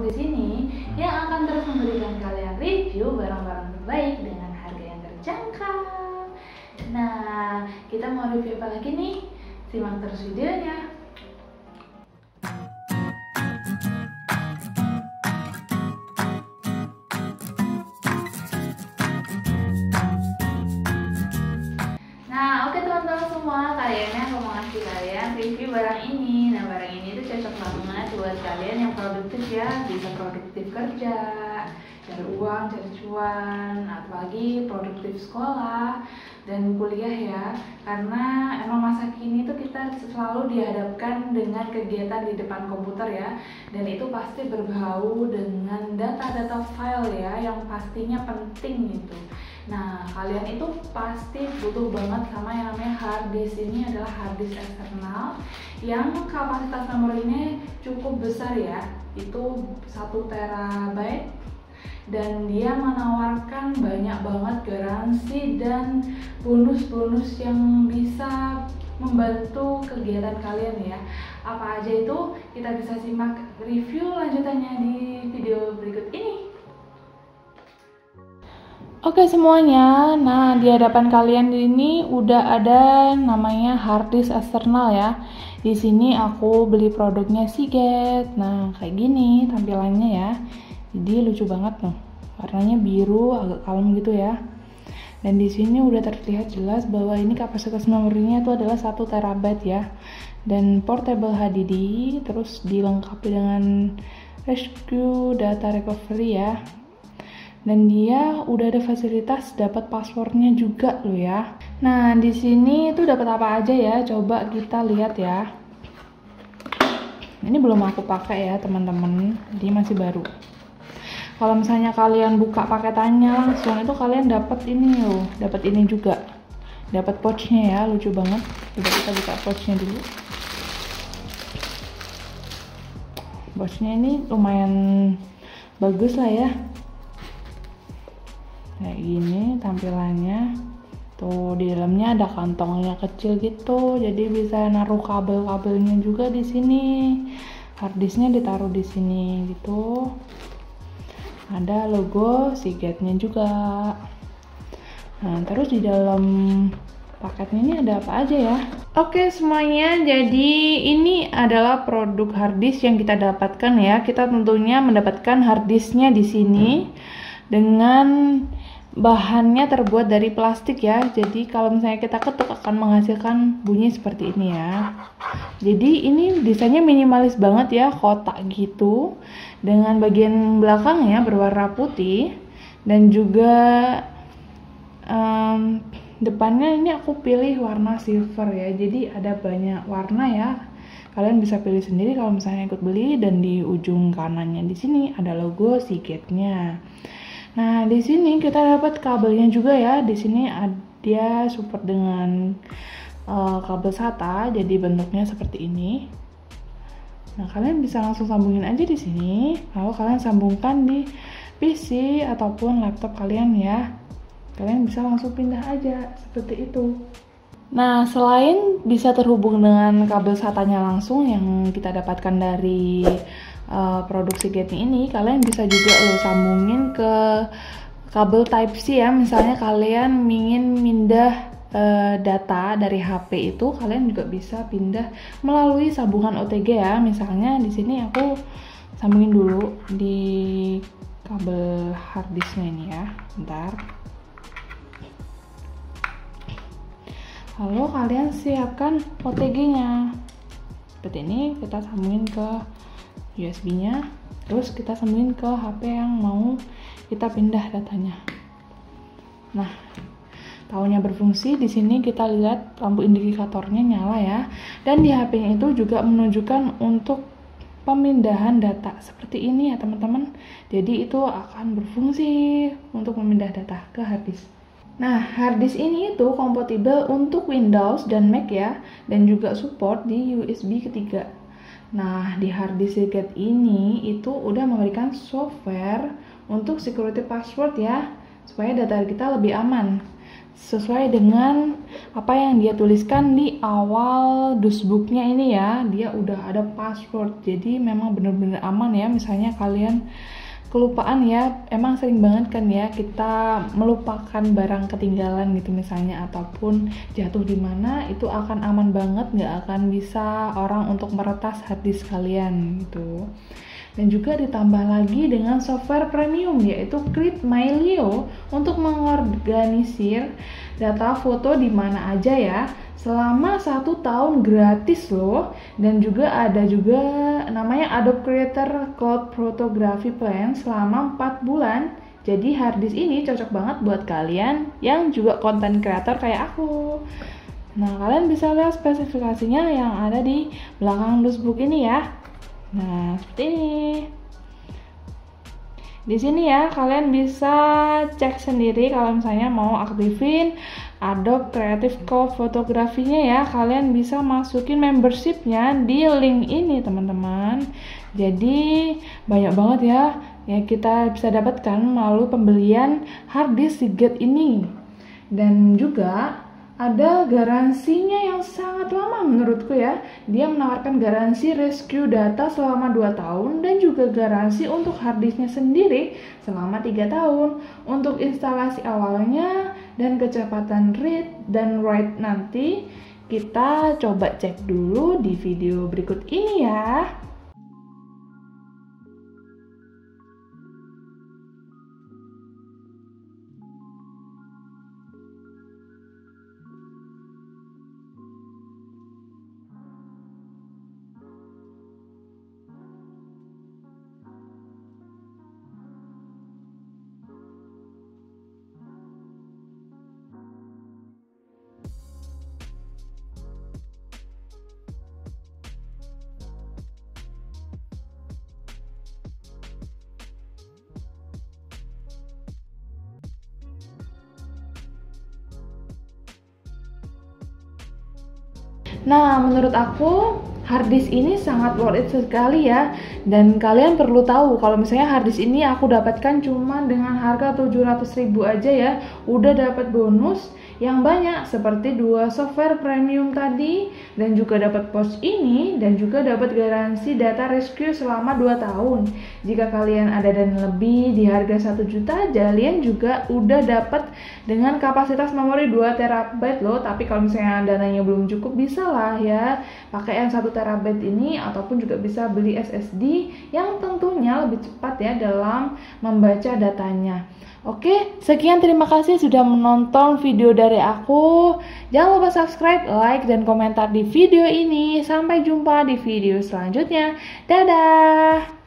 di sini yang akan terus memberikan kalian review barang-barang terbaik dengan harga yang terjangkau. Nah, kita mau review apa lagi nih? Simak terus videonya. Nah, oke teman-teman semua, kali ini aku mau ngasih kalian review barang ini. Nah, barang ini tuh cocok banget buat kalian yang produktif ya, bisa produktif kerja, cari uang, cari cuan, apalagi produktif sekolah dan kuliah ya. Karena emang masa kini tuh kita selalu dihadapkan dengan kegiatan di depan komputer ya, dan itu pasti berbau dengan data-data file ya, yang pastinya penting gitu. Nah, kalian itu pasti butuh banget sama yang namanya hard disk. Ini adalah hard disk eksternal yang kapasitas memorinya cukup besar ya, itu 1 terabyte, dan dia menawarkan banyak banget garansi dan bonus-bonus yang bisa membantu kegiatan kalian ya. Apa aja itu kita bisa simak review lanjutannya di video berikut ini. Oke semuanya, nah di hadapan kalian ini udah ada namanya hard disk eksternal ya. Di sini aku beli produknya Seagate. Nah kayak gini tampilannya ya. Jadi lucu banget loh. Warnanya biru agak kalem gitu ya. Dan di sini udah terlihat jelas bahwa ini kapasitas memorinya itu adalah 1 terabyte ya. Dan portable HDD, terus dilengkapi dengan rescue data recovery ya. Dan dia udah ada fasilitas dapat passwordnya juga loh ya. Nah di sini tuh dapat apa aja ya? Coba kita lihat ya. Ini belum aku pakai ya teman-teman, dia masih baru. Kalau misalnya kalian buka paketannya langsung itu kalian dapat ini loh, dapat ini juga, dapat pouchnya ya, lucu banget. Coba kita buka pouchnya dulu. Pouchnya ini lumayan bagus lah ya. Kayak gini tampilannya tuh, di dalamnya ada kantongnya kecil gitu, jadi bisa naruh kabel-kabelnya juga di sini. Harddisknya ditaruh di sini gitu. Ada logo Seagate-nya juga. Nah terus di dalam paketnya ini ada apa aja ya? Oke semuanya, jadi ini adalah produk harddisk yang kita dapatkan ya. Kita tentunya mendapatkan harddisknya di sini dengan bahannya terbuat dari plastik ya, jadi kalau misalnya kita ketuk akan menghasilkan bunyi seperti ini ya. Jadi ini desainnya minimalis banget ya, kotak gitu dengan bagian belakangnya berwarna putih, dan juga depannya ini aku pilih warna silver ya, jadi ada banyak warna ya. Kalian bisa pilih sendiri kalau misalnya ikut beli. Dan di ujung kanannya di sini ada logo Seagate-nya. Nah, di sini kita dapat kabelnya juga ya. Di sini dia support dengan kabel SATA, jadi bentuknya seperti ini. Nah, kalian bisa langsung sambungin aja di sini. Lalu kalian sambungkan di PC ataupun laptop kalian ya. Kalian bisa langsung pindah aja seperti itu. Nah, selain bisa terhubung dengan kabel SATA-nya langsung yang kita dapatkan dari produk Seagate ini, kalian bisa juga sambungin ke kabel Type C ya. Misalnya kalian ingin pindah data dari HP itu, kalian juga bisa pindah melalui sambungan OTG ya. Misalnya di sini aku sambungin dulu di kabel harddisknya ini ya. Bentar. Lalu kalian siapkan OTG-nya. Seperti ini, kita sambungin ke USB-nya, terus kita sambungin ke HP yang mau kita pindah datanya. Nah, taunya berfungsi. Di sini kita lihat lampu indikatornya nyala ya, dan di HP-nya itu juga menunjukkan untuk pemindahan data seperti ini ya teman-teman. Jadi itu akan berfungsi untuk memindah data ke harddisk. Nah, harddisk ini itu kompatibel untuk Windows dan Mac ya, dan juga support di USB ketiga. Nah, di harddisk Seagate ini itu udah memberikan software untuk security password ya, supaya data kita lebih aman. sesuai dengan apa yang dia tuliskan di awal dusbooknya ini ya. Dia udah ada password, jadi memang bener-bener aman ya. Misalnya kalian kelupaan ya, emang sering banget kan ya kita melupakan barang ketinggalan gitu misalnya, ataupun jatuh di mana, itu akan aman banget, nggak akan bisa orang untuk meretas harddisk kalian gitu. Dan juga ditambah lagi dengan software premium yaitu Create My Leo untuk mengorganisir data foto di mana aja ya, selama 1 tahun gratis loh. Dan juga ada juga namanya Adobe Creator Cloud Photography Plan selama 4 bulan. Jadi harddisk ini cocok banget buat kalian yang juga content creator kayak aku. Nah, kalian bisa lihat spesifikasinya yang ada di belakang dusbook ini ya. Nah, seperti ini. Di sini ya, kalian bisa cek sendiri kalau misalnya mau aktifin Adobe Creative Cloud fotografinya ya. Kalian bisa masukin membershipnya di link ini teman-teman. Jadi banyak banget ya yang kita bisa dapatkan melalui pembelian harddisk Seagate ini. Dan juga ada garansinya yang sangat lama menurutku ya. Dia menawarkan garansi rescue data selama 2 tahun dan juga garansi untuk harddisknya sendiri selama 3 tahun. Untuk instalasi awalnya dan kecepatan read dan write nanti kita coba cek dulu di video berikut ini ya. Nah, menurut aku harddisk ini sangat worth it sekali ya. Dan kalian perlu tahu kalau misalnya harddisk ini aku dapatkan cuma dengan harga 700.000 aja ya. Udah dapat bonus yang banyak seperti 2 software premium tadi, dan juga dapat pouch ini, dan juga dapat garansi data rescue selama 2 tahun. Jika kalian ada dan lebih di harga 1 juta, kalian juga udah dapat dengan kapasitas memori 2 TB loh. Tapi kalau misalnya dananya belum cukup, bisa lah ya pakai yang 1 TB ini, ataupun juga bisa beli SSD yang tentunya lebih cepat ya dalam membaca datanya. Oke, sekian, terima kasih sudah menonton video dari aku. Jangan lupa subscribe, like, dan komentar di video ini. Sampai jumpa di video selanjutnya. Dadah!